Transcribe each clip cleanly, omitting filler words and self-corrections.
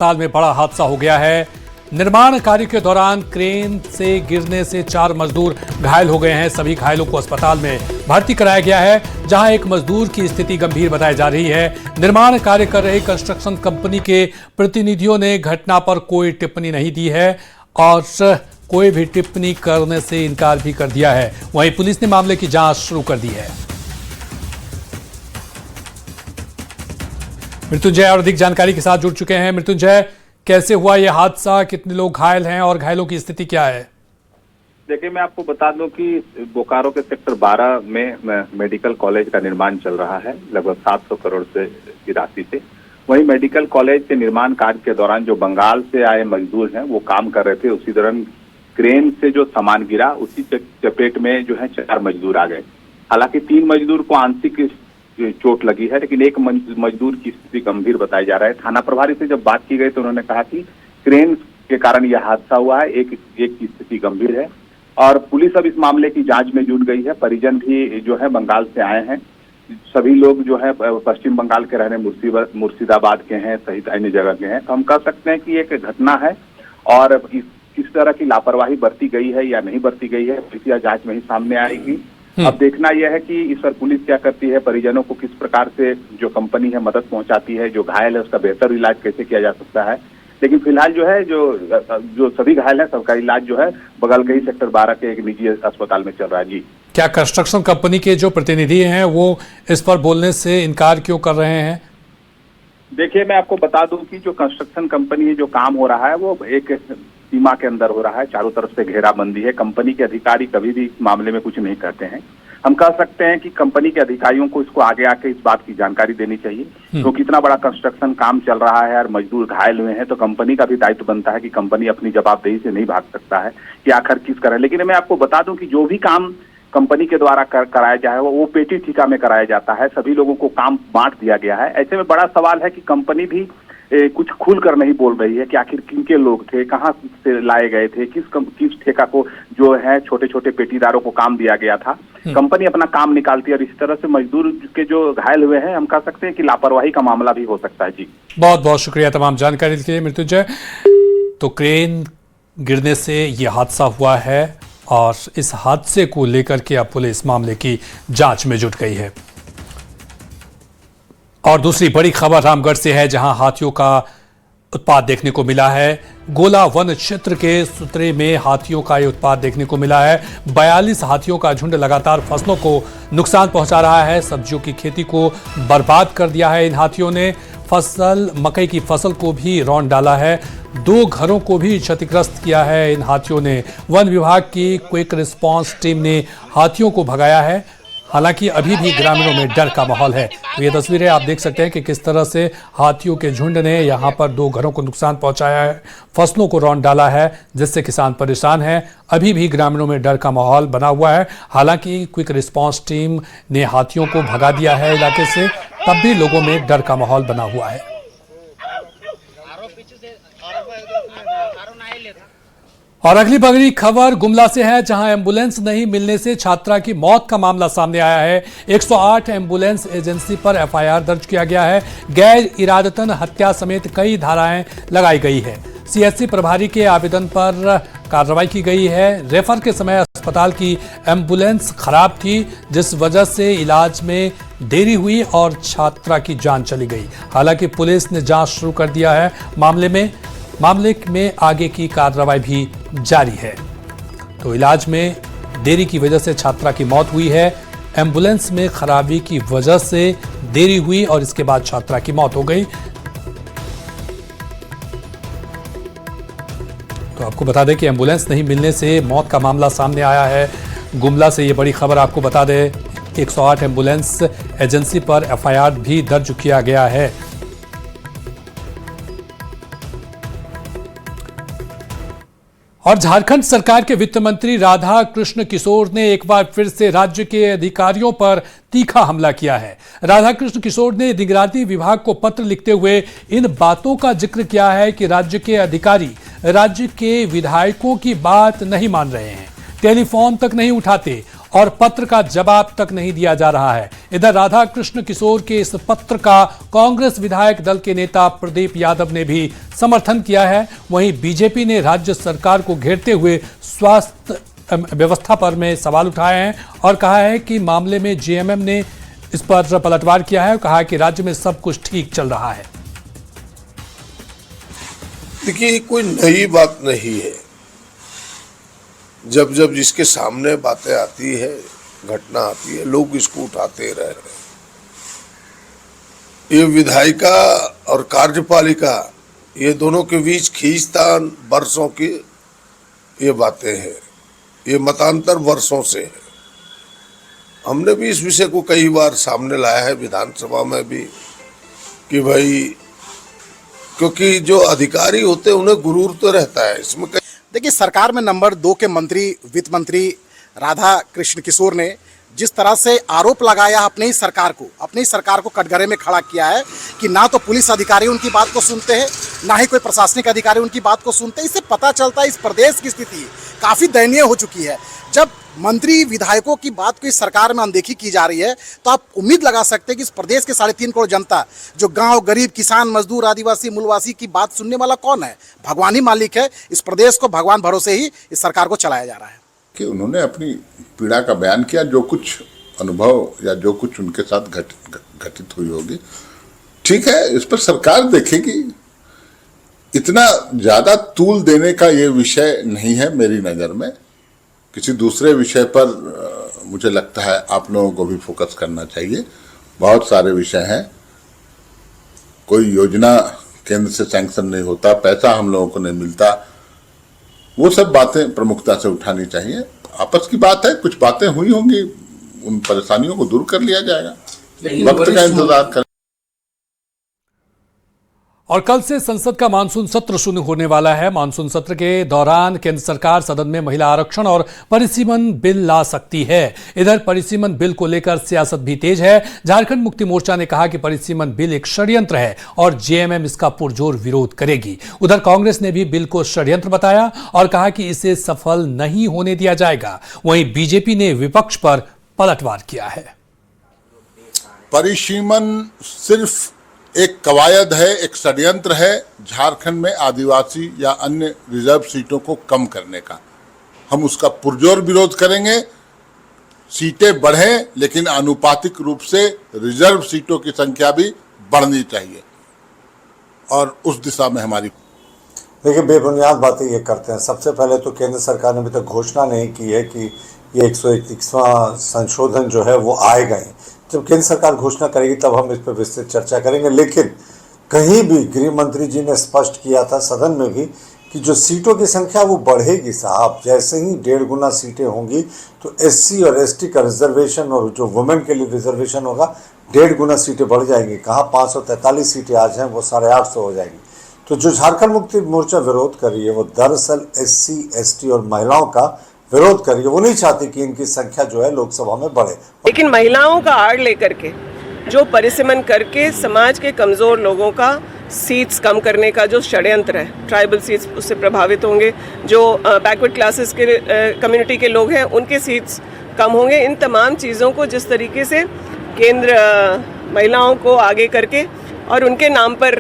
अस्पताल में बड़ा हादसा हो गया है। निर्माण कार्य के दौरान क्रेन से गिरने से 4 मजदूर घायल हो गए हैं। सभी घायलों को अस्पताल में भर्ती कराया गया है, जहां एक मजदूर की स्थिति गंभीर बताई जा रही है। निर्माण कार्य कर रहे कंस्ट्रक्शन कंपनी के प्रतिनिधियों ने घटना पर कोई टिप्पणी नहीं दी है और कोई भी टिप्पणी करने से इनकार भी कर दिया है। वहीं पुलिस ने मामले की जांच शुरू कर दी है। मृत्युंजय और अधिक जानकारी के साथ जुड़ चुके हैं। मृत्युंजय, कैसे हुआ यह हादसा, कितने लोग घायल हैं और घायलों की स्थिति क्या है? देखिए, मैं आपको बता दूं कि बोकारो के सेक्टर 12 में मेडिकल कॉलेज का निर्माण चल रहा है लगभग 700 करोड़ से की राशि से। वहीं मेडिकल कॉलेज के निर्माण कार्य के दौरान जो बंगाल से आए मजदूर हैं वो काम कर रहे थे। उसी दौरान क्रेन से जो सामान गिरा उसी चपेट में जो है 4 मजदूर आ गए। हालांकि 3 मजदूर को आंशिक चोट लगी है, लेकिन एक मजदूर की स्थिति गंभीर बताई जा रहा है। थाना प्रभारी से जब बात की गई तो उन्होंने कहा कि क्रेन के कारण यह हादसा हुआ है, एक की स्थिति गंभीर है और पुलिस अब इस मामले की जांच में जुट गई है। परिजन भी जो है बंगाल से आए हैं। सभी लोग जो है पश्चिम बंगाल के रहने मुर्शिदाबाद के हैं सहित अन्य जगह के हैं। तो हम कह सकते हैं कि एक घटना है और किस तरह की लापरवाही बरती गई है या नहीं बरती गई है, इसी जांच में ही सामने आएगी। अब देखना यह है कि इस पर पुलिस क्या करती है, परिजनों को किस प्रकार से जो कंपनी है मदद पहुंचाती है, जो घायल है उसका बेहतर इलाज कैसे किया जा सकता है। लेकिन फिलहाल जो है जो सभी घायल है सबका इलाज जो है बगल के ही सेक्टर 12 के एक निजी अस्पताल में चल रहा है। जी, क्या कंस्ट्रक्शन कंपनी के जो प्रतिनिधि हैं वो इस पर बोलने से इनकार क्यों कर रहे हैं? देखिए, मैं आपको बता दूं कि जो कंस्ट्रक्शन कंपनी है जो काम हो रहा है वो एक सीमा के अंदर हो रहा है। चारों तरफ से घेराबंदी है। कंपनी के अधिकारी कभी भी इस मामले में कुछ नहीं कहते हैं। हम कह सकते हैं कि कंपनी के अधिकारियों को इसको आगे आके इस बात की जानकारी देनी चाहिए। तो कितना बड़ा कंस्ट्रक्शन काम चल रहा है और मजदूर घायल हुए हैं, तो कंपनी का भी दायित्व बनता है कि कंपनी अपनी जवाबदेही से नहीं भाग सकता है कि आखिर किस तरह। लेकिन मैं आपको बता दूं कि जो भी काम कंपनी के द्वारा कराया जाए वो पेटी ठिका में कराया जाता है। सभी लोगों को काम बांट दिया गया है। ऐसे में बड़ा सवाल है कि कंपनी भी कुछ खुलकर नहीं बोल रही है कि आखिर किनके लोग थे, कहां से लाए गए थे, किस ठेका को जो है छोटे छोटे पेटीदारों को काम दिया गया था। कंपनी अपना काम निकालती है और इस तरह से मजदूर के जो घायल हुए हैं हम कह सकते हैं कि लापरवाही का मामला भी हो सकता है। जी, बहुत बहुत शुक्रिया तमाम जानकारी के लिए मृत्युंजय। तो क्रेन गिरने से यह हादसा हुआ है और इस हादसे को लेकर के अब पुलिस मामले की जांच में जुट गई है। और दूसरी बड़ी खबर रामगढ़ से है, जहां हाथियों का उत्पात देखने को मिला है। गोला वन क्षेत्र के सुतरे में हाथियों का ये उत्पात देखने को मिला है। 42 हाथियों का झुंड लगातार फसलों को नुकसान पहुंचा रहा है। सब्जियों की खेती को बर्बाद कर दिया है इन हाथियों ने। मकई की फसल को भी रौंद डाला है। 2 घरों को भी क्षतिग्रस्त किया है इन हाथियों ने। वन विभाग की क्विक रिस्पांस टीम ने हाथियों को भगाया है। हालांकि अभी भी ग्रामीणों में डर का माहौल है। तो ये तस्वीरें आप देख सकते हैं कि किस तरह से हाथियों के झुंड ने यहां पर 2 घरों को नुकसान पहुंचाया है, फसलों को रौंद डाला है, जिससे किसान परेशान हैं। अभी भी ग्रामीणों में डर का माहौल बना हुआ है। हालांकि क्विक रिस्पांस टीम ने हाथियों को भगा दिया है इलाके से, तब भी लोगों में डर का माहौल बना हुआ है। और अगली बड़ी खबर गुमला से है, जहां एम्बुलेंस नहीं मिलने से छात्रा की मौत का मामला सामने आया है। 108 एम्बुलेंस एजेंसी पर एफआईआर दर्ज किया गया है। गैर इरादतन हत्या समेत कई धाराएं लगाई गई है। सीएचसी प्रभारी के आवेदन पर कार्रवाई की गई है। रेफर के समय अस्पताल की एम्बुलेंस खराब थी, जिस वजह से इलाज में देरी हुई और छात्रा की जान चली गई। हालांकि पुलिस ने जांच शुरू कर दिया है। मामले में आगे की कार्रवाई भी जारी है। तो इलाज में देरी की वजह से छात्रा की मौत हुई है। एम्बुलेंस में खराबी की वजह से देरी हुई और इसके बाद छात्रा की मौत हो गई। तो आपको बता दें कि एम्बुलेंस नहीं मिलने से मौत का मामला सामने आया है। गुमला से ये बड़ी खबर आपको बता दें, 108 एम्बुलेंस एजेंसी पर एफआईआर भी दर्ज किया गया है। और झारखंड सरकार के वित्त मंत्री राधा कृष्ण किशोर ने एक बार फिर से राज्य के अधिकारियों पर तीखा हमला किया है। राधा कृष्ण किशोर ने निगरानी विभाग को पत्र लिखते हुए इन बातों का जिक्र किया है कि राज्य के अधिकारी राज्य के विधायकों की बात नहीं मान रहे हैं, टेलीफोन तक नहीं उठाते और पत्र का जवाब तक नहीं दिया जा रहा है। इधर राधा कृष्ण किशोर के इस पत्र का कांग्रेस विधायक दल के नेता प्रदीप यादव ने भी समर्थन किया है। वहीं बीजेपी ने राज्य सरकार को घेरते हुए स्वास्थ्य व्यवस्था पर में सवाल उठाए हैं और कहा है कि मामले में जेएमएम ने इस पर पलटवार किया है और कहा कि राज्य में सब कुछ ठीक चल रहा है। देखिए, कोई नई बात नहीं है। जब जब जिसके सामने बातें आती है, घटना आती है, लोग इसको उठाते रह रहे हैं। ये विधायिका और कार्यपालिका, ये दोनों के बीच खींचतान वर्षों की ये बातें हैं। ये मतांतर वर्षों से है। हमने भी इस विषय को कई बार सामने लाया है, विधानसभा में भी, कि भाई क्योंकि जो अधिकारी होते हैं उन्हें गुरूर तो रहता है इसमें। देखिए, सरकार में नंबर 2 के मंत्री वित्त मंत्री राधा कृष्ण किशोर ने जिस तरह से आरोप लगाया अपनी ही सरकार को कटघरे में खड़ा किया है कि ना तो पुलिस अधिकारी उनकी बात को सुनते हैं, ना ही कोई प्रशासनिक अधिकारी उनकी बात को सुनते हैं। इससे पता चलता है इस प्रदेश की स्थिति काफ़ी दयनीय हो चुकी है। जब मंत्री विधायकों की बात को इस सरकार में अनदेखी की जा रही है तो आप उम्मीद लगा सकते हैं कि इस प्रदेश के 3.5 करोड़ जनता, जो गांव, गरीब, किसान, मजदूर, आदिवासी, मूलवासी की बात सुनने वाला कौन है? भगवान ही मालिक है। इस प्रदेश को भगवान भरोसे ही इस सरकार को चलाया जा रहा है। कि उन्होंने अपनी पीड़ा का बयान किया, जो कुछ अनुभव या जो कुछ उनके साथ घटित हुई होगी, ठीक है, इस पर सरकार देखेगी। इतना ज्यादा तूल देने का ये विषय नहीं है मेरी नज़र में। किसी दूसरे विषय पर मुझे लगता है आप लोगों को भी फोकस करना चाहिए। बहुत सारे विषय हैं। कोई योजना केंद्र से सैंक्शन नहीं होता, पैसा हम लोगों को नहीं मिलता, वो सब बातें प्रमुखता से उठानी चाहिए। आपस की बात है, कुछ बातें हुई होंगी, उन परेशानियों को दूर कर लिया जाएगा। वक्त का इंतजार कर। और कल से संसद का मानसून सत्र शुरू होने वाला है। मानसून सत्र के दौरान केंद्र सरकार सदन में महिला आरक्षण और परिसीमन बिल ला सकती है। इधर परिसीमन बिल को लेकर सियासत भी तेज है। झारखंड मुक्ति मोर्चा ने कहा कि परिसीमन बिल एक षड्यंत्र है और जेएमएम इसका पुरजोर विरोध करेगी। उधर कांग्रेस ने भी बिल को षड्यंत्र बताया और कहा कि इसे सफल नहीं होने दिया जाएगा। वहीं बीजेपी ने विपक्ष पर पलटवार किया है। परिसीमन सिर्फ एक कवायद है, एक षड्यंत्र है झारखंड में आदिवासी या अन्य रिजर्व सीटों को कम करने का। हम उसका पुरजोर विरोध करेंगे। सीटें बढ़ें, लेकिन आनुपातिक रूप से रिजर्व सीटों की संख्या भी बढ़नी चाहिए और उस दिशा में हमारी। देखिए, बेबुनियाद बातें ये करते हैं। सबसे पहले तो केंद्र सरकार ने अभी तक घोषणा नहीं की है कि ये 121वां संशोधन जो है वो आएगा ही। जब केंद्र सरकार घोषणा करेगी तब हम इस पर विस्तृत चर्चा करेंगे। लेकिन कहीं भी गृह मंत्री जी ने स्पष्ट किया था सदन में भी कि जो सीटों की संख्या वो बढ़ेगी साहब। जैसे ही 1.5 गुना सीटें होंगी तो एससी और एसटी का रिजर्वेशन और जो वुमेन के लिए रिजर्वेशन होगा 1.5 गुना सीटें बढ़ जाएंगी। कहाँ 543 सीटें आज हैं, वो 850 हो जाएंगी। तो जो झारखंड मुक्ति मोर्चा विरोध कर रही है वो दरअसल एससी, एसटी और महिलाओं का विरोध कर रही है। वो नहीं चाहती कि इनकी संख्या जो है लोकसभा में बढ़े। लेकिन महिलाओं का आड़ लेकर के जो परिसीमन करके समाज के कमजोर लोगों का सीट्स कम करने का जो षड्यंत्र है, ट्राइबल सीट्स उससे प्रभावित होंगे, जो बैकवर्ड क्लासेस के कम्युनिटी के लोग हैं उनके सीट्स कम होंगे। इन तमाम चीज़ों को जिस तरीके से केंद्र महिलाओं को आगे करके और उनके नाम पर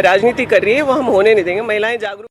राजनीति कर रही है, वो हम होने नहीं देंगे। महिलाएं जागरूक।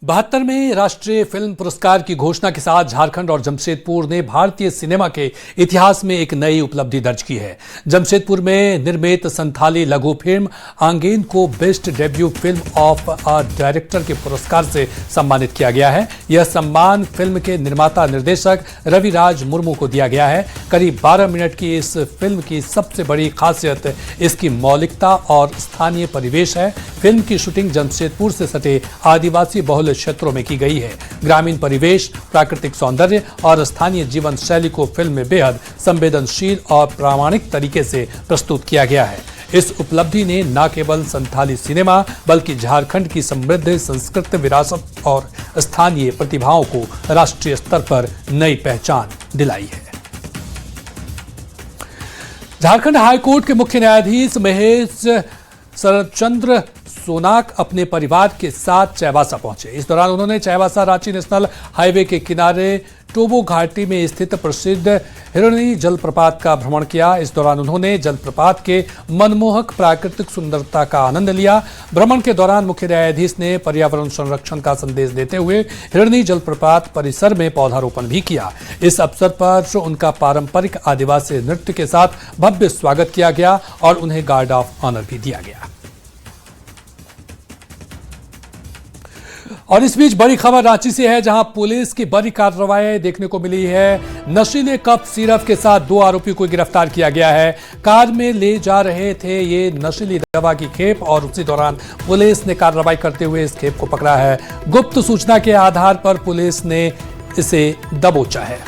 72वें राष्ट्रीय फिल्म पुरस्कार की घोषणा के साथ झारखंड और जमशेदपुर ने भारतीय सिनेमा के इतिहास में एक नई उपलब्धि दर्ज की है। जमशेदपुर में निर्मित संथाली लघु फिल्म आंगेन को best debut film of a director के पुरस्कार से सम्मानित किया गया है। यह सम्मान फिल्म के निर्माता निर्देशक रविराज मुर्मू को दिया गया है। करीब 12 मिनट की इस फिल्म की सबसे बड़ी खासियत इसकी मौलिकता और स्थानीय परिवेश है। फिल्म की शूटिंग जमशेदपुर से सटे आदिवासी बहुल क्षेत्रों में की गई है। ग्रामीण परिवेश, प्राकृतिक सौंदर्य और स्थानीय जीवन शैली को फिल्म में बेहद संवेदनशील और प्रामाणिक तरीके से प्रस्तुत किया गया है। इस उपलब्धि ने न केवल संथाली सिनेमा बल्कि झारखंड की समृद्ध सांस्कृतिक विरासत और स्थानीय प्रतिभाओं को राष्ट्रीय स्तर पर नई पहचान दिलाई है। झारखंड हाईकोर्ट के मुख्य न्यायाधीश महेश शरदचंद्र सोनाक अपने परिवार के साथ चाईबासा पहुंचे। इस दौरान उन्होंने चाईबासा रांची नेशनल हाईवे के किनारे टोबो घाटी में स्थित प्रसिद्ध हिरणी जलप्रपात का भ्रमण किया। इस दौरान उन्होंने जलप्रपात के मनमोहक प्राकृतिक सुंदरता का आनंद लिया। भ्रमण के दौरान मुख्य न्यायाधीश ने पर्यावरण संरक्षण का संदेश देते हुए हिरणी जलप्रपात परिसर में पौधारोपण भी किया। इस अवसर पर उनका पारंपरिक आदिवासी नृत्य के साथ भव्य स्वागत किया गया और उन्हें गार्ड ऑफ ऑनर भी दिया गया। और इस बीच बड़ी खबर रांची से है, जहां पुलिस की बड़ी कार्रवाई देखने को मिली है। नशीले कप सिरप के साथ 2 आरोपी को गिरफ्तार किया गया है। कार में ले जा रहे थे ये नशीली दवा की खेप और उसी दौरान पुलिस ने कार्रवाई करते हुए इस खेप को पकड़ा है। गुप्त सूचना के आधार पर पुलिस ने इसे दबोचा है।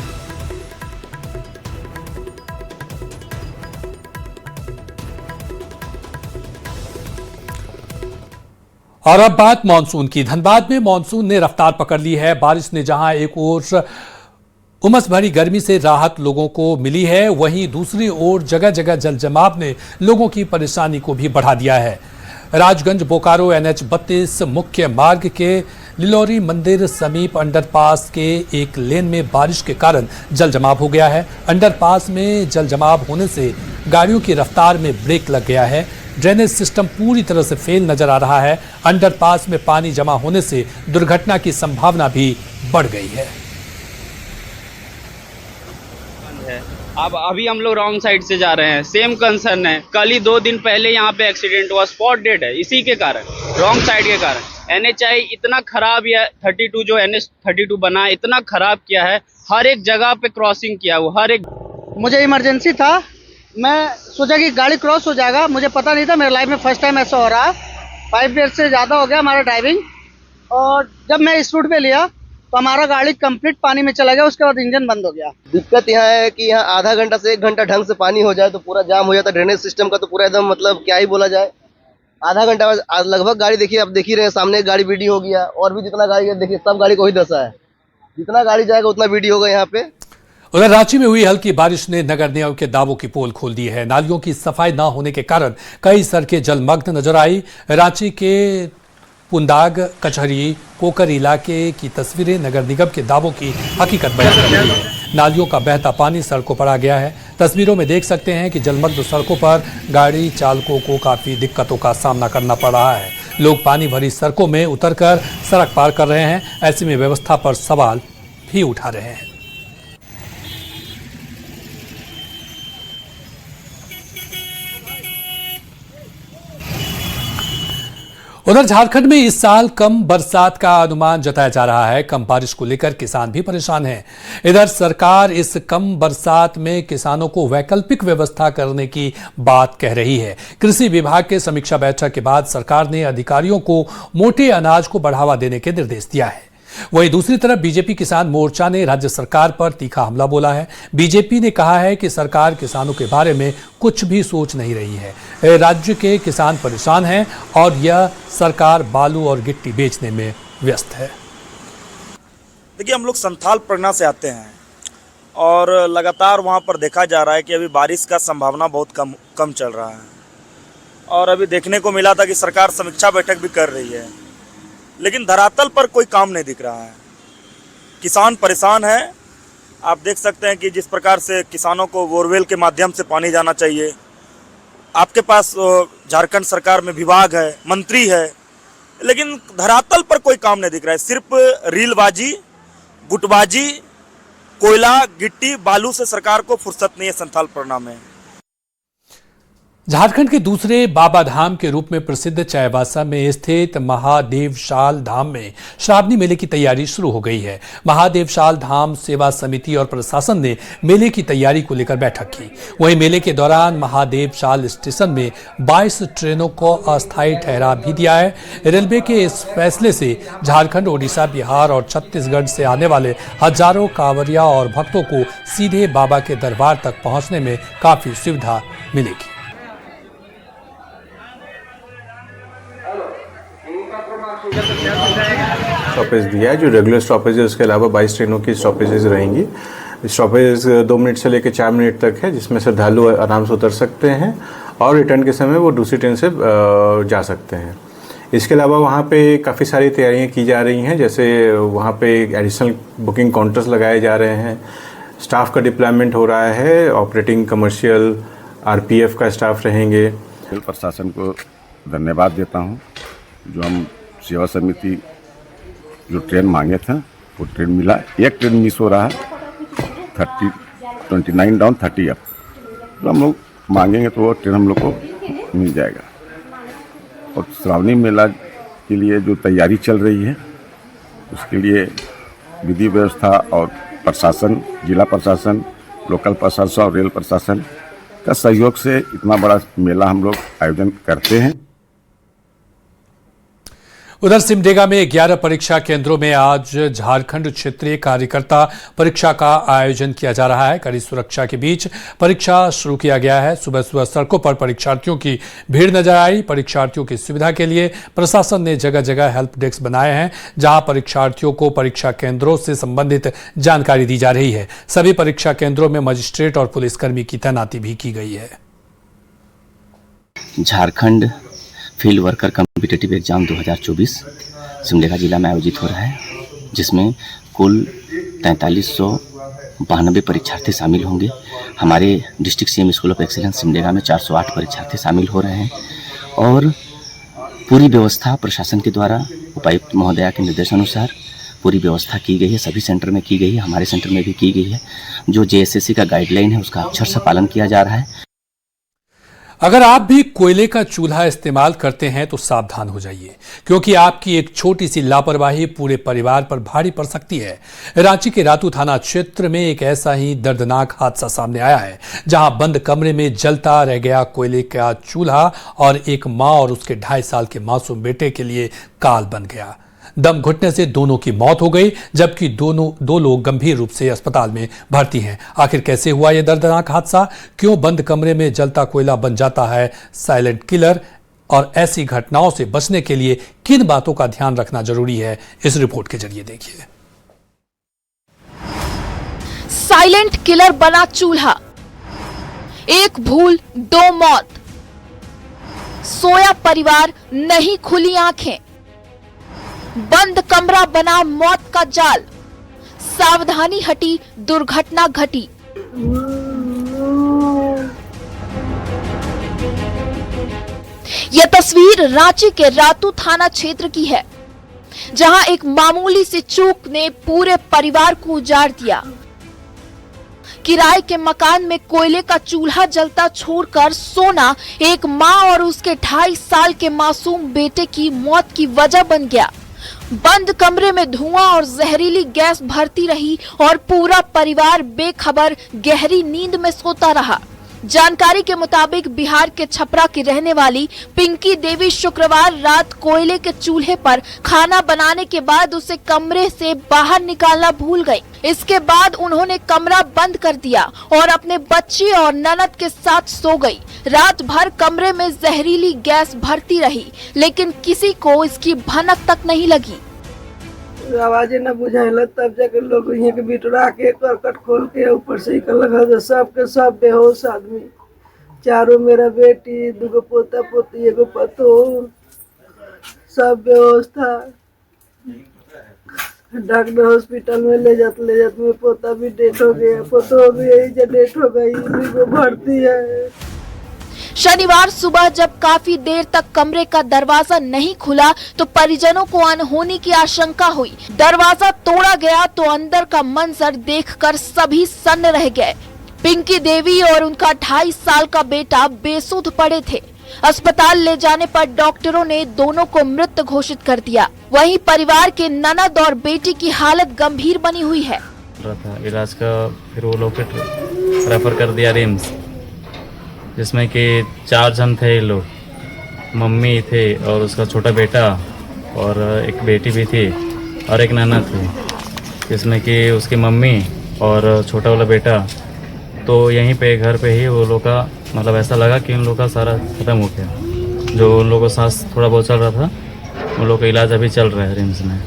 और अब बात मानसून की। धनबाद में मानसून ने रफ्तार पकड़ ली है। बारिश ने जहां एक ओर उमस भरी गर्मी से राहत लोगों को मिली है, वहीं दूसरी ओर जगह जगह जलजमाव ने लोगों की परेशानी को भी बढ़ा दिया है। राजगंज बोकारो NH 32 मुख्य मार्ग के लिलोरी मंदिर समीप अंडरपास के एक लेन में बारिश के कारण जलजमाव हो गया है। अंडरपास में जलजमाव होने से गाड़ियों की रफ्तार में ब्रेक लग गया है। ड्रेनेज सिस्टम पूरी तरह से फेल नजर आ रहा है। अंडरपास में पानी जमा होने से दुर्घटना की संभावना भी बढ़ गई है। अब अभी हम लोग रॉन्ग साइड से जा रहे हैं, सेम कंसर्न है। कल ही 2 दिन पहले यहाँ पे एक्सीडेंट हुआ, स्पॉट डेड है इसी के कारण, रॉन्ग साइड के कारण। NHI इतना खराब या 32 जो NH 32 बना है इतना खराब किया है, हर एक जगह पे क्रॉसिंग किया वो हर एक। मुझे इमरजेंसी था, मैं सोचा कि गाड़ी क्रॉस हो जाएगा, मुझे पता नहीं था, मेरे लाइफ में फर्स्ट टाइम ऐसा हो रहा है। 5 ईयर से ज़्यादा हो गया हमारा ड्राइविंग, और जब मैं इस रूट पे लिया तो हमारा गाड़ी कंप्लीट पानी में चला गया, उसके बाद इंजन बंद हो गया। दिक्कत यहाँ है कि यहाँ आधा घंटा से 1 घंटा ढंग से पानी हो जाए तो पूरा जाम हो जाता है। ड्रेनेज सिस्टम का तो पूरा एकदम मतलब क्या ही बोला जाए। आधा घंटा लगभग गाड़ी देखिए, आप देख ही रहे हैं सामने गाड़ी बीडी हो गया, और भी जितना गाड़ी देखिए सब गाड़ी को ही दशा है, जितना गाड़ी जाएगा उतना बीडी होगा यहाँ पे। उधर रांची में हुई हल्की बारिश ने नगर निगम के दावों की पोल खोल दी है। नालियों की सफाई न होने के कारण कई सड़कें जलमग्न नजर आई। रांची के पुंदाग, कचहरी, कोकर इलाके की तस्वीरें नगर निगम के दावों की हकीकत बयान कर रही है। नालियों का बहता पानी सड़कों पर आ गया है। तस्वीरों में देख सकते हैं कि जलमग्न सड़कों पर गाड़ी चालकों को काफी दिक्कतों का सामना करना पड़ रहा है। लोग पानी भरी सड़कों में उतरकर सड़क पार कर रहे हैं। ऐसे में व्यवस्था पर सवाल भी उठा रहे हैं। उधर झारखंड में इस साल कम बरसात का अनुमान जताया जा रहा है। कम बारिश को लेकर किसान भी परेशान हैं। इधर सरकार इस कम बरसात में किसानों को वैकल्पिक व्यवस्था करने की बात कह रही है। कृषि विभाग के समीक्षा बैठक के बाद सरकार ने अधिकारियों को मोटे अनाज को बढ़ावा देने के निर्देश दिया है। वहीं दूसरी तरफ बीजेपी किसान मोर्चा ने राज्य सरकार पर तीखा हमला बोला है। बीजेपी ने कहा है कि सरकार किसानों के बारे में कुछ भी सोच नहीं रही है। राज्य के किसान परेशान हैं और यह सरकार बालू और गिट्टी बेचने में व्यस्त है। देखिए, हम लोग संथाल परगना से आते हैं और लगातार वहाँ पर देखा जा रहा है कि अभी बारिश का संभावना बहुत कम चल रहा है। और अभी देखने को मिला था कि सरकार समीक्षा बैठक भी कर रही है, लेकिन धरातल पर कोई काम नहीं दिख रहा है। किसान परेशान है। आप देख सकते हैं कि जिस प्रकार से किसानों को बोरवेल के माध्यम से पानी जाना चाहिए, आपके पास झारखंड सरकार में विभाग है, मंत्री है, लेकिन धरातल पर कोई काम नहीं दिख रहा है। सिर्फ रीलबाजी, गुटबाजी, कोयला, गिट्टी, बालू से सरकार को फुर्सत नहीं है संथाल परगना में। झारखंड के दूसरे बाबा धाम के रूप में प्रसिद्ध चाईबासा में स्थित महादेवशाल धाम में श्रावणी मेले की तैयारी शुरू हो गई है। महादेवशाल धाम सेवा समिति और प्रशासन ने मेले की तैयारी को लेकर बैठक की। वहीं मेले के दौरान महादेवशाल स्टेशन में 22 ट्रेनों को अस्थायी ठहराव भी दिया है। रेलवे के इस फैसले से झारखंड, ओडिशा, बिहार और छत्तीसगढ़ से आने वाले हजारों कांवरिया और भक्तों को सीधे बाबा के दरबार तक पहुंचने में काफी सुविधा मिलेगी। स्टॉपेज दिया है, जो रेगुलर स्टॉपेज है उसके अलावा 22 ट्रेनों की स्टॉपेजेस रहेंगी। स्टॉपेज 2 मिनट से लेकर 4 मिनट तक है, जिसमें श्रद्धालु आराम से उतर सकते हैं और रिटर्न के समय वो दूसरी ट्रेन से जा सकते हैं। इसके अलावा वहाँ पे काफ़ी सारी तैयारियाँ की जा रही हैं, जैसे वहाँ पे एडिशनल बुकिंग काउंटर्स लगाए जा रहे हैं, स्टाफ का डिप्लॉयमेंट हो रहा है, ऑपरेटिंग कमर्शियल आरपीएफ का स्टाफ रहेंगे। रेल प्रशासन को धन्यवाद देता हूँ, जो हम सेवा समिति जो ट्रेन मांगे थे वो ट्रेन मिला। एक ट्रेन मिस हो रहा है 29 डाउन 30 अप, तो हम लोग मांगेंगे तो वो ट्रेन हम लोग को मिल जाएगा। और श्रावणी मेला के लिए जो तैयारी चल रही है उसके लिए विधि व्यवस्था और प्रशासन, जिला प्रशासन, लोकल प्रशासन और रेल प्रशासन का सहयोग से इतना बड़ा मेला हम लोग आयोजन करते हैं। उधर सिमडेगा में 11 परीक्षा केंद्रों में आज झारखंड क्षेत्रीय कार्यकर्ता परीक्षा का आयोजन किया जा रहा है। कड़ी सुरक्षा के बीच परीक्षा शुरू किया गया है। सुबह सुबह सड़कों पर परीक्षार्थियों की भीड़ नजर आई। परीक्षार्थियों की सुविधा के लिए प्रशासन ने जगह जगह हेल्प डेस्क बनाए हैं, जहां परीक्षार्थियों को परीक्षा केंद्रों से संबंधित जानकारी दी जा रही है। सभी परीक्षा केंद्रों में मजिस्ट्रेट और पुलिसकर्मी की तैनाती भी की गई है। Jharkhand field worker competitive exam 2024 Simdega जिला में आयोजित हो रहा है, जिसमें कुल 4392 परीक्षार्थी शामिल होंगे। हमारे district CM school of excellence Simdega में 408 परीक्षार्थी शामिल हो रहे हैं और पूरी व्यवस्था प्रशासन के द्वारा उपायुक्त महोदया के निर्देशानुसार पूरी व्यवस्था की गई है। सभी सेंटर में की गई है, हमारे सेंटर में भी की गई है। जो जेएसएससी का गाइडलाइन है उसका अक्षर से पालन किया जा रहा है। अगर आप भी कोयले का चूल्हा इस्तेमाल करते हैं तो सावधान हो जाइए, क्योंकि आपकी एक छोटी सी लापरवाही पूरे परिवार पर भारी पड़ सकती है। रांची के रातू थाना क्षेत्र में एक ऐसा ही दर्दनाक हादसा सामने आया है, जहां बंद कमरे में जलता रह गया कोयले का चूल्हा और एक मां और उसके 2.5 साल के मासूम बेटे के लिए काल बन गया। दम घुटने से दोनों की मौत हो गई, जबकि दो लोग गंभीर रूप से अस्पताल में भर्ती हैं। आखिर कैसे हुआ यह दर्दनाक हादसा? क्यों बंद कमरे में जलता कोयला बन जाता है साइलेंट किलर? और ऐसी घटनाओं से बचने के लिए किन बातों का ध्यान रखना जरूरी है, इस रिपोर्ट के जरिए देखिए। साइलेंट किलर बना चूल्हा, एक भूल 2 मौत, सोया परिवार नहीं खुली आंखें, बंद कमरा बना मौत का जाल, सावधानी हटी दुर्घटना घटी। यह तस्वीर रांची के रातू थाना क्षेत्र की है, जहां एक मामूली सी चूक ने पूरे परिवार को उजाड़ दिया। किराए के मकान में कोयले का चूल्हा जलता छोड़कर सोना एक मां और उसके 2.5 साल के मासूम बेटे की मौत की वजह बन गया। बंद कमरे में धुआं और जहरीली गैस भरती रही और पूरा परिवार बेखबर गहरी नींद में सोता रहा। जानकारी के मुताबिक बिहार के छपरा की रहने वाली पिंकी देवी शुक्रवार रात कोयले के चूल्हे पर खाना बनाने के बाद उसे कमरे से बाहर निकालना भूल गई। इसके बाद उन्होंने कमरा बंद कर दिया और अपने बच्ची और ननद के साथ सो गई। रात भर कमरे में जहरीली गैस भरती रही, लेकिन किसी को इसकी भनक तक नहीं लगी। आवाज न बुझाइल, तब जाके लोग यहाँ के बिटरा के करकट खोल के ऊपर से लगा सबके सब बेहोश आदमी। चारों मेरा बेटी, 2 पोता पोती, 1 पतो, सब बेहोश था। डॉक्टर हॉस्पिटल में ले जाते में पोता भी डेथ हो गया, पोतो भी यही डेथ हो गई, भर्ती है। शनिवार सुबह जब काफी देर तक कमरे का दरवाजा नहीं खुला तो परिजनों को अनहोनी की आशंका हुई। दरवाजा तोड़ा गया तो अंदर का मंजर देखकर सभी सन्न रह गए। पिंकी देवी और उनका 2.5 साल का बेटा बेसुध पड़े थे। अस्पताल ले जाने पर डॉक्टरों ने दोनों को मृत घोषित कर दिया। वहीं परिवार के ननद और बेटी की हालत गंभीर बनी हुई है। इलाज का फिर वो लोग रेफर कर दिया रिम्स, जिसमें कि 4 जन थे ये लोग, मम्मी थे और उसका छोटा बेटा और एक बेटी भी थी और एक ननद थी, जिसमें कि उसकी मम्मी और छोटा वाला बेटा तो यहीं पे घर पे ही वो लोग का मतलब ऐसा लगा कि उन लोग का सारा ख़त्म हो गया। जो उन लोगों को सांस थोड़ा बहुत चल रहा था, उन लोग का इलाज अभी चल रहा है रिम्स में।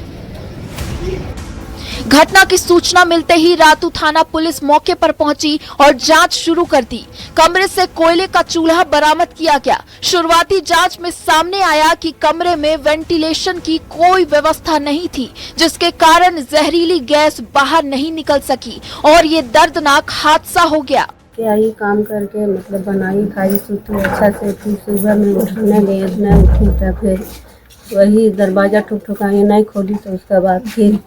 घटना की सूचना मिलते ही रातू थाना पुलिस मौके पर पहुंची और जांच शुरू कर दी। कमरे से कोयले का चूल्हा बरामद किया गया। शुरुआती जांच में सामने आया कि कमरे में वेंटिलेशन की कोई व्यवस्था नहीं थी, जिसके कारण जहरीली गैस बाहर नहीं निकल सकी और ये दर्दनाक हादसा हो गया। क्या ही काम करके मतलब बनाई खाई सूती अच्छा से, फिर सुबह में उठने गए, नहीं उठी तो फिर वही दरवाजा ठुकठुकाई नहीं खोली, तो उसके बाद फिर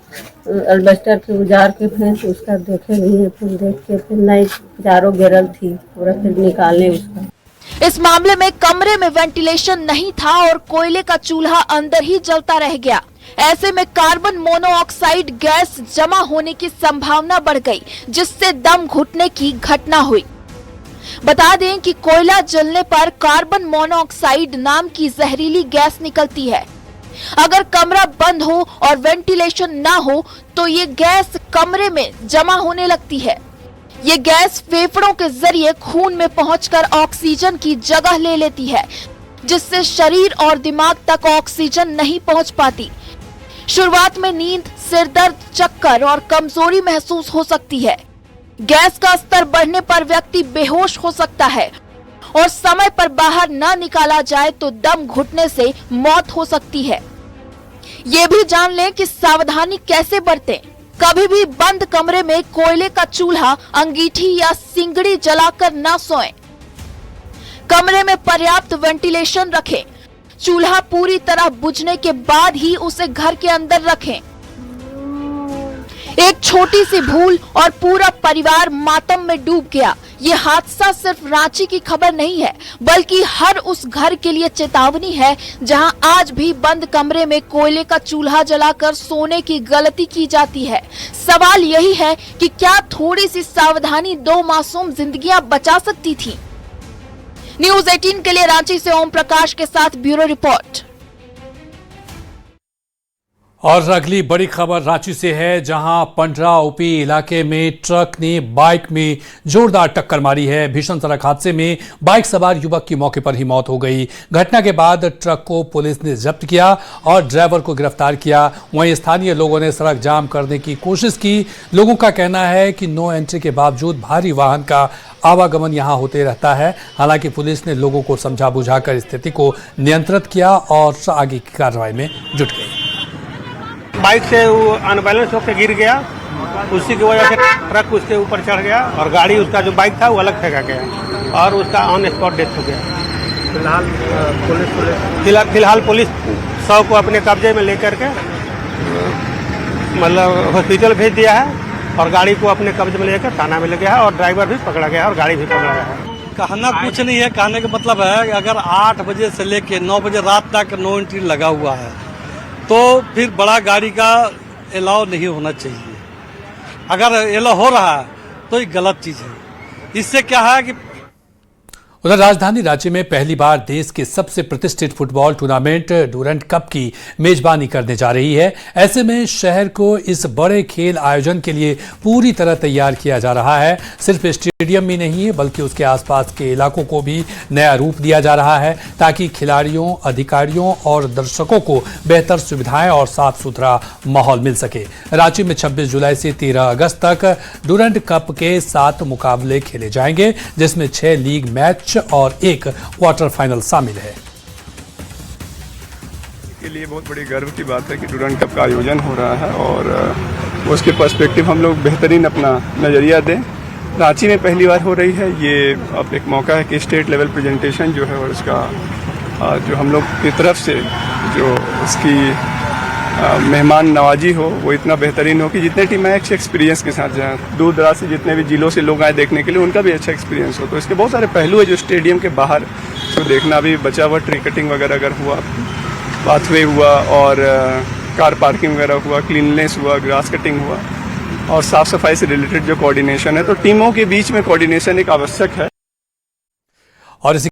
अल्बेस्टर के उजार के फिर उसका देखे नहीं, फिर देख के फिर नहीं चारों गिरल थी, पूरा फिर निकाले उसका। इस मामले में कमरे में वेंटिलेशन नहीं था और कोयले का चूल्हा अंदर ही जलता रह गया। ऐसे में कार्बन मोनोऑक्साइड गैस जमा होने की संभावना बढ़ गई, जिससे दम घुटने की घटना हुई। बता दें कि कोयला जलने पर कार्बन मोनोऑक्साइड नाम की जहरीली गैस निकलती है। अगर कमरा बंद हो और वेंटिलेशन ना हो तो ये गैस कमरे में जमा होने लगती है। ये गैस फेफड़ों के जरिए खून में पहुंचकर ऑक्सीजन की जगह ले लेती है, जिससे शरीर और दिमाग तक ऑक्सीजन नहीं पहुंच पाती। शुरुआत में नींद, सिरदर्द, चक्कर और कमजोरी महसूस हो सकती है। गैस का स्तर बढ़ने पर व्यक्ति बेहोश हो सकता है और समय पर बाहर न निकाला जाए तो दम घुटने से मौत हो सकती है। ये भी जान लें कि सावधानी कैसे बरतें। कभी भी बंद कमरे में कोयले का चूल्हा, अंगीठी या सिंगड़ी जलाकर न सोएं। कमरे में पर्याप्त वेंटिलेशन रखें। चूल्हा पूरी तरह बुझने के बाद ही उसे घर के अंदर रखें। एक छोटी सी भूल और पूरा परिवार मातम में डूब गया। ये हादसा सिर्फ रांची की खबर नहीं है, बल्कि हर उस घर के लिए चेतावनी है जहां आज भी बंद कमरे में कोयले का चूल्हा जलाकर सोने की गलती की जाती है। सवाल यही है कि क्या थोड़ी सी सावधानी 2 मासूम जिंदगियां बचा सकती थी। न्यूज़ 18 के लिए रांची से ओम प्रकाश के साथ ब्यूरो रिपोर्ट। और अगली बड़ी खबर रांची से है, जहां पंडरा ओपी इलाके में ट्रक ने बाइक में जोरदार टक्कर मारी है। भीषण सड़क हादसे में बाइक सवार युवक की मौके पर ही मौत हो गई। घटना के बाद ट्रक को पुलिस ने जब्त किया और ड्राइवर को गिरफ्तार किया। वहीं स्थानीय लोगों ने सड़क जाम करने की कोशिश की। लोगों का कहना है कि नो एंट्री के बावजूद भारी वाहन का आवागमन यहां होते रहता है। हालांकि पुलिस ने लोगों को समझा बुझाकर स्थिति को नियंत्रित किया और आगे की कार्रवाई में जुट गई। बाइक से वो अनबैलेंस होकर गिर गया, उसी की वजह से ट्रक उसके ऊपर चढ़ गया और गाड़ी, उसका जो बाइक था वो अलग फेंका गया और उसका ऑन स्पॉट डेथ हो गया। फिलहाल पुलिस शव को अपने कब्जे में लेकर के मतलब हॉस्पिटल भेज दिया है और गाड़ी को अपने कब्जे में लेकर थाना में ले गया है और ड्राइवर भी पकड़ा गया और गाड़ी भी पकड़ा गया है। कहना कुछ नहीं है, कहने का मतलब है अगर 8 बजे से लेके 9 बजे रात तक नो एंट्री लगा हुआ है तो फिर बड़ा गाड़ी का अलाउ नहीं होना चाहिए। अगर अलाउ हो रहा है तो ये गलत चीज़ है। इससे क्या है कि उधर राजधानी रांची में पहली बार देश के सबसे प्रतिष्ठित फुटबॉल टूर्नामेंट डूरंट कप की मेजबानी करने जा रही है। ऐसे में शहर को इस बड़े खेल आयोजन के लिए पूरी तरह तैयार किया जा रहा है। सिर्फ स्टेडियम में नहीं है बल्कि उसके आसपास के इलाकों को भी नया रूप दिया जा रहा है, ताकि खिलाड़ियों, अधिकारियों और दर्शकों को बेहतर सुविधाएं और साफ सुथरा माहौल मिल सके। रांची में 26 जुलाई से 13 अगस्त तक डूरंट कप के 7 मुकाबले खेले जाएंगे, जिसमें 6 लीग मैच और 1 क्वार्टर फाइनल शामिल है। के लिए बहुत बड़ी गर्व की बात है कि डूरंट कप का आयोजन हो रहा है और उसके पर्सपेक्टिव हम लोग बेहतरीन अपना नज़रिया दें। रांची में पहली बार हो रही है ये। अब एक मौका है कि स्टेट लेवल प्रेजेंटेशन जो है और उसका जो हम लोग की तरफ से जो उसकी मेहमान नवाजी हो वो इतना बेहतरीन हो कि जितने टीमें अच्छे एक्सपीरियंस के साथ जाएँ, दूर दराज से जितने भी जिलों से लोग आए देखने के लिए, उनका भी अच्छा एक्सपीरियंस हो। तो इसके बहुत सारे पहलू है जो स्टेडियम के बाहर तो देखना भी बचा हुआ, ट्री कटिंग वगैरह अगर हुआ, पाथवे हुआ और कार पार्किंग वगैरह हुआ, क्लीननेस हुआ, ग्रास कटिंग हुआ और साफ़ सफाई से रिलेटेड जो कोऑर्डिनेशन है, तो टीमों के बीच में कोऑर्डिनेशन एक आवश्यक है। और इसी